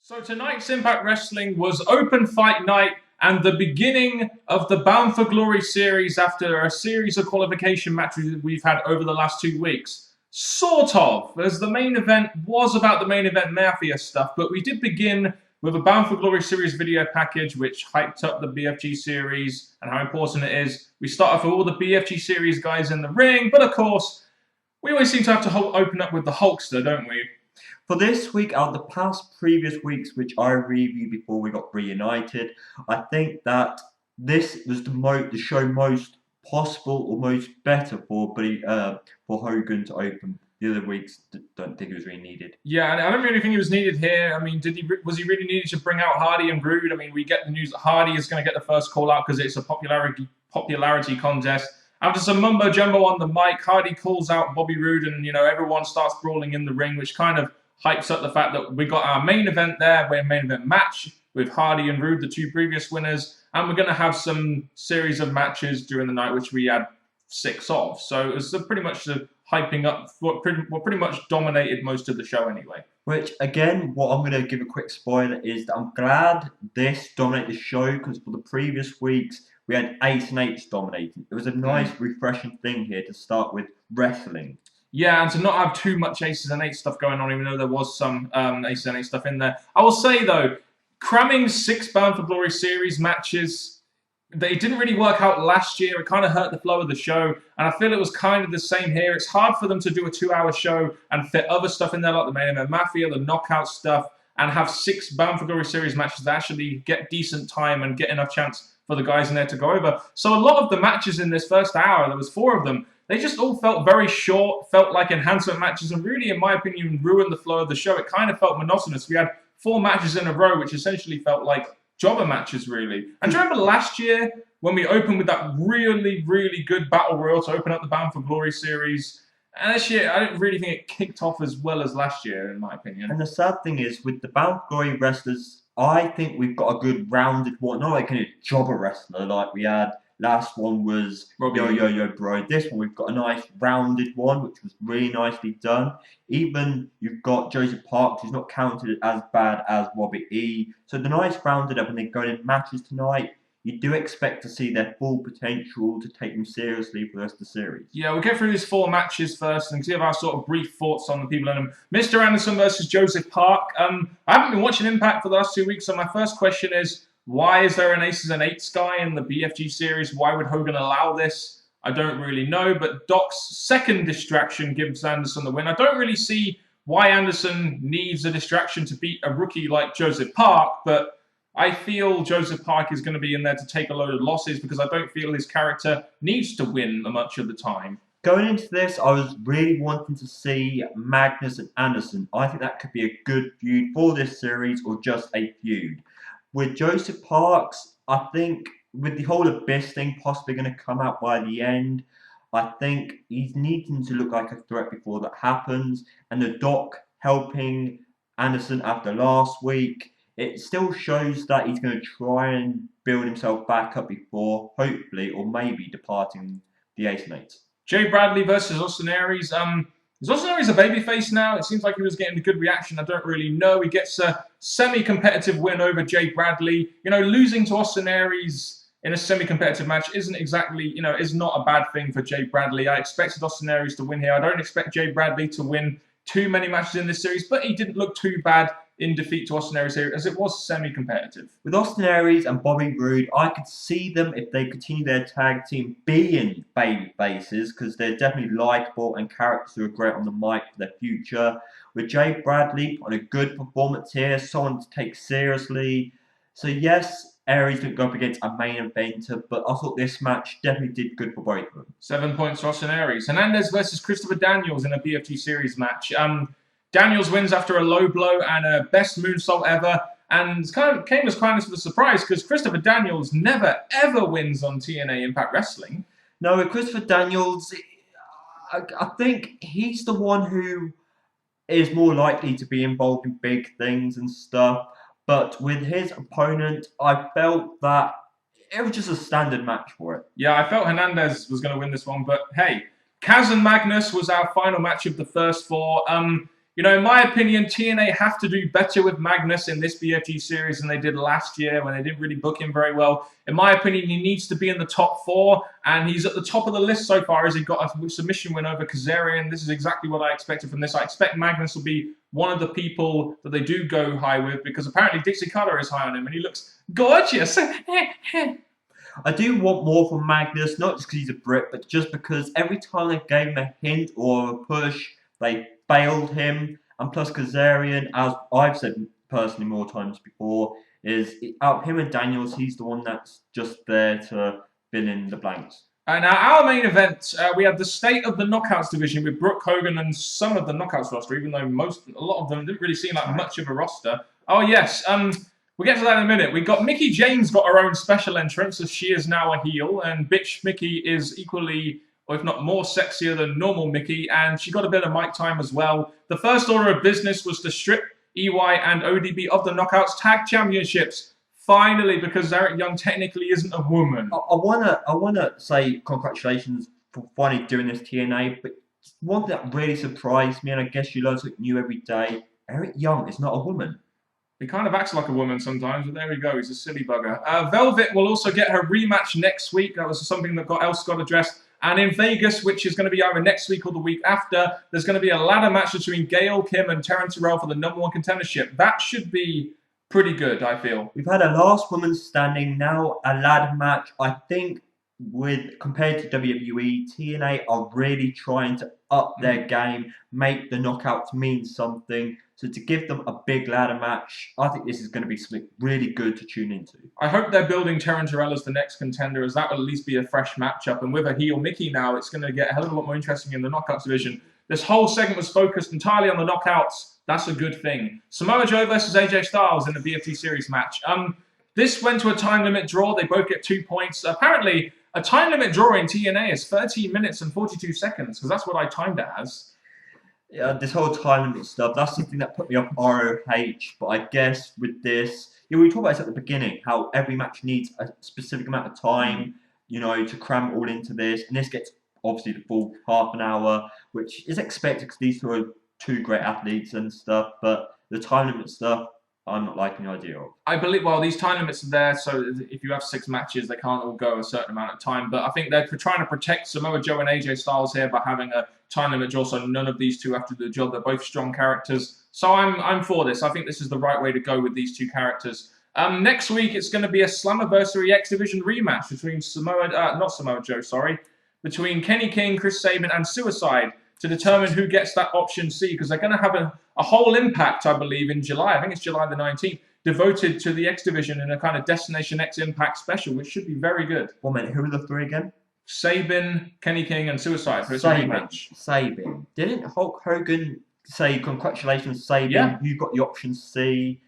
So tonight's Impact Wrestling was open fight night and the beginning of the Bound for Glory series after a series of qualification matches we've had over the last 2 weeks. Sort of, as the main event was about the main event Mafia stuff, but we did begin with a Bound for Glory series video package which hyped up the BFG series and how important it is. We start off with all the BFG series guys in the ring, but of course, we always seem to have to open up with the Hulkster, don't we? For this week, out of the previous weeks, which I reviewed before we got reunited, I think that this was the show most possible or most better for Hogan to open. The other weeks, don't think it was really needed. Yeah, and I don't really think it was needed here. I mean, was he really needed to bring out Hardy and Roode? I mean, we get the news that Hardy is going to get the first call out because it's a popularity contest. After some mumbo jumbo on the mic, Hardy calls out Bobby Roode, and everyone starts brawling in the ring, which kind of hypes up the fact that we got our main event there, we're a main event match with Hardy and Roode, the two previous winners, and we're going to have some series of matches during the night, which we had 6 of. So it was pretty much the hyping up what pretty much dominated most of the show anyway. Which, again, what I'm going to give a quick spoiler is that I'm glad this dominated the show, because for the previous weeks, we had Ace and H dominating. It was a nice, refreshing thing here to start with wrestling. Yeah, and to not have too much Aces and Eights stuff going on, even though there was some Aces and Eights stuff in there. I will say, though, cramming 6 Bound for Glory series matches, they didn't really work out last year. It kind of hurt the flow of the show, and I feel it was kind of the same here. It's hard for them to do a 2-hour show and fit other stuff in there, like the main event Mafia, the knockout stuff, and have 6 Bound for Glory series matches that actually get decent time and get enough chance for the guys in there to go over. So a lot of the matches in this first hour, there was 4 of them, they just all felt very short, felt like enhancement matches, and really, in my opinion, ruined the flow of the show. It kind of felt monotonous. We had 4 matches in a row, which essentially felt like jobber matches, really. And do you remember last year when we opened with that really, really good Battle Royal to open up the Bound for Glory series? And this year, I don't really think it kicked off as well as last year, in my opinion. And the sad thing is, with the Bound for Glory wrestlers, I think we've got a good rounded one. Not like a jobber wrestler like we had. Last one was Yo Bro. This one we've got a nice rounded one, which was really nicely done. Even you've got Joseph Parks, who's not counted as bad as Robbie E. So the nice rounded up, and they're going in matches tonight. You do expect to see their full potential to take them seriously for the rest of the series. Yeah, we'll get through these 4 matches first and give our sort of brief thoughts on the people in them. Mr. Anderson versus Joseph Park. I haven't been watching Impact for the last 2 weeks, so my first question is, why is there an Aces and Eights guy in the BFG series? Why would Hogan allow this? I don't really know, but Doc's second distraction gives Anderson the win. I don't really see why Anderson needs a distraction to beat a rookie like Joseph Park, but I feel Joseph Park is going to be in there to take a load of losses because I don't feel his character needs to win much of the time. Going into this, I was really wanting to see Magnus and Anderson. I think that could be a good feud for this series or just a feud. With Joseph Parks, I think with the whole Abyss thing possibly going to come out by the end, I think he's needing to look like a threat before that happens. And the Doc helping Anderson after last week, it still shows that he's going to try and build himself back up before, hopefully, or maybe departing the Ace and Eights. Jay Bradley versus Austin Aries. Is Austin Aries a babyface now? It seems like he was getting a good reaction. I don't really know. He gets a semi-competitive win over Jay Bradley. Losing to Austin Aries in a semi-competitive match isn't exactly, is not a bad thing for Jay Bradley. I expected Austin Aries to win here. I don't expect Jay Bradley to win too many matches in this series, but he didn't look too bad in defeat to Austin Aries here, as it was semi-competitive. With Austin Aries and Bobby Roode, I could see them, if they continue their tag team, being baby faces, because they're definitely likable and characters who are great on the mic for their future. With Jay Bradley on a good performance here, someone to take seriously. So yes, Aries didn't go up against a main eventer, but I thought this match definitely did good for both of them. 7 points for Austin Aries. Hernandez versus Christopher Daniels in a BFG series match. Daniels wins after a low blow and a best moonsault ever, and came as kind of a surprise because Christopher Daniels never ever wins on TNA Impact Wrestling. No, with Christopher Daniels, I think he's the one who is more likely to be involved in big things and stuff. But with his opponent, I felt that it was just a standard match for it. Yeah, I felt Hernandez was going to win this one, but hey, Kaz and Magnus was our final match of the first 4. You know, in my opinion, TNA have to do better with Magnus in this BFG series than they did last year when they didn't really book him very well. In my opinion, he needs to be in the top 4, and he's at the top of the list so far as he got a submission win over Kazarian. This is exactly what I expected from this. I expect Magnus will be one of the people that they do go high with, because apparently Dixie Cutter is high on him, and he looks gorgeous. I do want more from Magnus, not just because he's a Brit, but just because every time they gave him a hint or a push, they failed him. And plus Kazarian, as I've said personally more times before, is out of him and Daniels, he's the one that's just there to fill in the blanks. And our main event, we had the State of the Knockouts division with Brooke Hogan and some of the Knockouts roster, even though a lot of them didn't really seem like much of a roster. Oh yes, we'll get to that in a minute. We got Mickie James got her own special entrance, as she is now a heel, and bitch Mickie is equally, or if not more sexier than normal Mickie, and she got a bit of mic time as well. The first order of business was to strip EY and ODB of the Knockouts Tag Championships. Finally, because Eric Young technically isn't a woman. I wanna say congratulations for finally doing this TNA, but one thing that really surprised me, and I guess you learn something new every day, Eric Young is not a woman. He kind of acts like a woman sometimes, but there we go. He's a silly bugger. Velvet will also get her rematch next week. That was something that else got addressed. And in Vegas, which is going to be either next week or the week after, there's going to be a ladder match between Gail Kim and Taryn Terrell for the #1 contendership. That should be pretty good, I feel. We've had a last woman standing, now a ladder match. I think compared to WWE, TNA are really trying to up their game, make the knockouts mean something. So to give them a big ladder match, I think this is going to be something really good to tune into. I hope they're building Taryn Terrell as the next contender, as that will at least be a fresh matchup. And with a heel Mickie now, it's going to get a hell of a lot more interesting in the knockouts division. This whole segment was focused entirely on the knockouts. That's a good thing. Samoa Joe versus AJ Styles in the BFT series match. This went to a time limit draw. They both get 2 points. Apparently, a time limit draw in TNA is 13 minutes and 42 seconds, because that's what I timed it as. Yeah, this whole time limit stuff, that's something that put me off ROH, but I guess with this, we talked about this at the beginning, how every match needs a specific amount of time, to cram it all into this, and this gets obviously the full half an hour, which is expected because these two are two great athletes and stuff, but the time limit stuff, I'm not liking the idea of. I believe, well, these time limits are there, so if you have 6 matches, they can't all go a certain amount of time. But I think they're trying to protect Samoa Joe and AJ Styles here by having a time limit draw, so none of these two have to do the job. They're both strong characters. So I'm for this. I think this is the right way to go with these two characters. Next week, it's going to be a Slammiversary X Division rematch between between Kenny King, Chris Sabin, and Suicide, to determine who gets that option C, because they're going to have a whole Impact, I believe, in July. I think it's July the 19th, devoted to the X Division in a kind of Destination X Impact special, which should be very good. 1 minute, who are the 3 again? Sabin, Kenny King, and Suicide. For Sabin. Didn't Hulk Hogan say, congratulations, Sabin, yeah, you got the option C?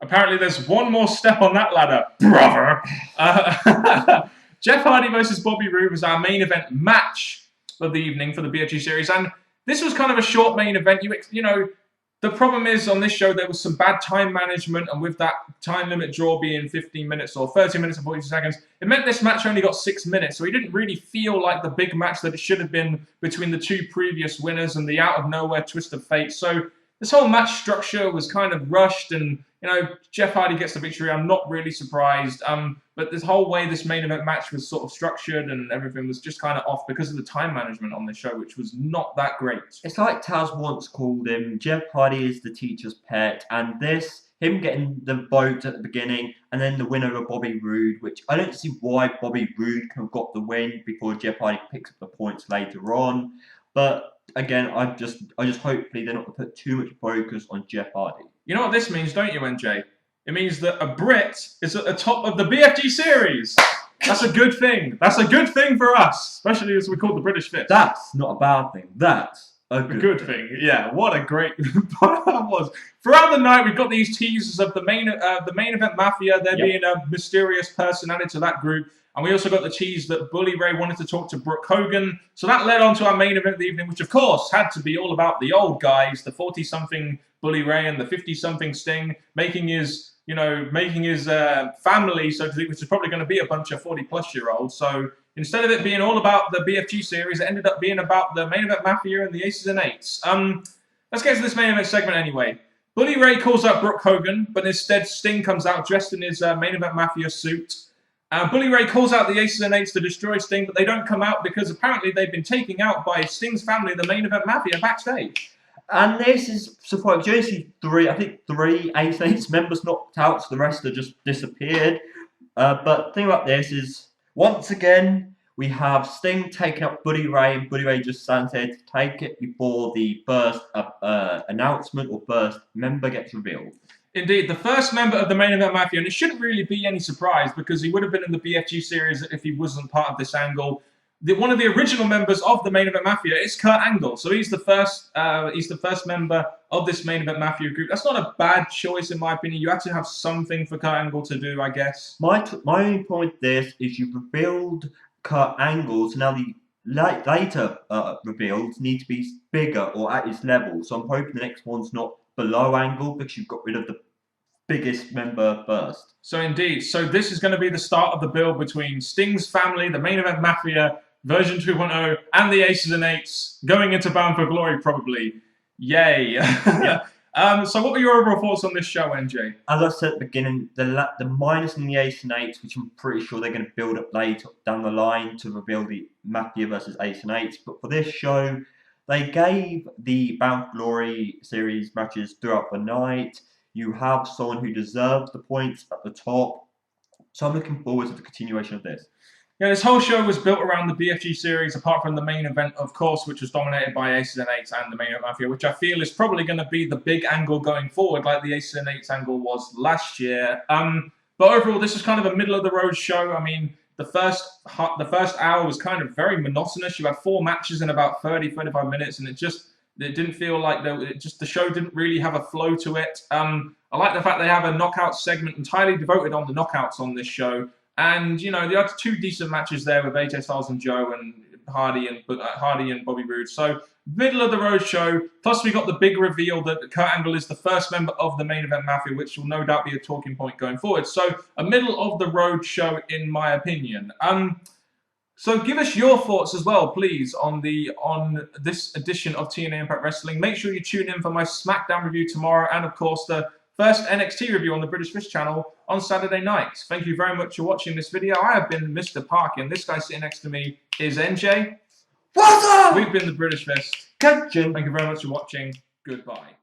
Apparently there's one more step on that ladder, brother. Jeff Hardy versus Bobby Roode was our main event match of the evening for the BFG series, and this was kind of a short main event. The problem is on this show there was some bad time management, and with that time limit draw being 15 minutes or 30 minutes and 42 seconds, it meant this match only got 6 minutes, so it didn't really feel like the big match that it should have been between the 2 previous winners and the out of nowhere twist of fate. So this whole match structure was kind of rushed, and Jeff Hardy gets the victory. I'm not really surprised. But this whole way this main event match was sort of structured and everything was just kind of off because of the time management on this show, which was not that great. It's like Taz once called him, Jeff Hardy is the teacher's pet, and him getting the vote at the beginning and then the win over Bobby Roode, which I don't see why Bobby Roode could have got the win before Jeff Hardy picks up the points later on. But again, I just hopefully they're not going to put too much focus on Jeff Hardy. You know what this means, don't you, NJ? It means that a Brit is at the top of the BFG series. That's a good thing. That's a good thing for us, especially as we call the British Fist. That's not a bad thing. That's a good thing. Yeah, what a great that was. Throughout the night, we got these teasers of the main event Mafia, there being a mysterious person added to that group. And we also got the tease that Bully Ray wanted to talk to Brooke Hogan. So that led on to our main event of the evening, which of course had to be all about the old guys, the 40-something Bully Ray and the 50-something Sting, making his family, so to speak, which is probably going to be a bunch of 40-plus-year-olds. So instead of it being all about the BFG series, it ended up being about the main event Mafia and the Aces and Eights. let's get to this main event segment anyway. Bully Ray calls out Brooke Hogan, but instead Sting comes out dressed in his main event Mafia suit. Bully Ray calls out the Aces and Eights to destroy Sting, but they don't come out because apparently they've been taken out by Sting's family, the main event Mafia, backstage. And this is surprising. You only see three Aces and Eights members knocked out, so the rest have just disappeared. But the thing about this is, once again, we have Sting taking up Bully Ray, and Bully Ray just stands there to take it before the first announcement or first member gets revealed. Indeed, the first member of the main event Mafia, and it shouldn't really be any surprise because he would have been in the BFG series if he wasn't part of this angle. One of the original members of the main event Mafia is Kurt Angle, so he's the first member of this main event Mafia group. That's not a bad choice in my opinion. You have to have something for Kurt Angle to do, I guess. My only point with this is you've revealed Kurt Angle, so now the later reveals need to be bigger or at his level. So I'm hoping the next one's not below Angle because you've got rid of the biggest member first. So indeed, so this is going to be the start of the build between Sting's family, the main event Mafia, version 2.0, and the Aces and Eights going into Bound for Glory probably. Yay! Yeah. So what were your overall thoughts on this show, NJ? As I said at the beginning, the minus in the Aces and Eights, which I'm pretty sure they're going to build up later down the line to reveal the Mafia versus Aces and Eights. But for this show, they gave the Bound for Glory series matches throughout the night. You have someone who deserves the points at the top. So I'm looking forward to the continuation of this. Yeah, this whole show was built around the BFG series, apart from the main event, of course, which was dominated by Aces and Eights and the main event Mafia, which I feel is probably going to be the big angle going forward, like the Aces and Eights angle was last year. But overall, this is kind of a middle-of-the-road show. I mean, the first hour was kind of very monotonous. You had 4 matches in about 30-35 minutes, and it didn't feel like the show didn't really have a flow to it. I like the fact they have a knockout segment entirely devoted on the knockouts on this show. And, you know, there are 2 decent matches there with AJ Styles and Joe and Hardy and Bobby Roode. So, middle-of-the-road show. Plus, we got the big reveal that Kurt Angle is the first member of the main event Mafia, which will no doubt be a talking point going forward. So, a middle-of-the-road show, in my opinion. So give us your thoughts as well, please, on this edition of TNA Impact Wrestling. Make sure you tune in for my SmackDown review tomorrow, and of course the first NXT review on the British Fish channel on Saturday night. Thank you very much for watching this video. I have been Mr. Parkin. This guy sitting next to me is NJ. What's up? We've been the British Fist. Catching. Thank you very much for watching. Goodbye.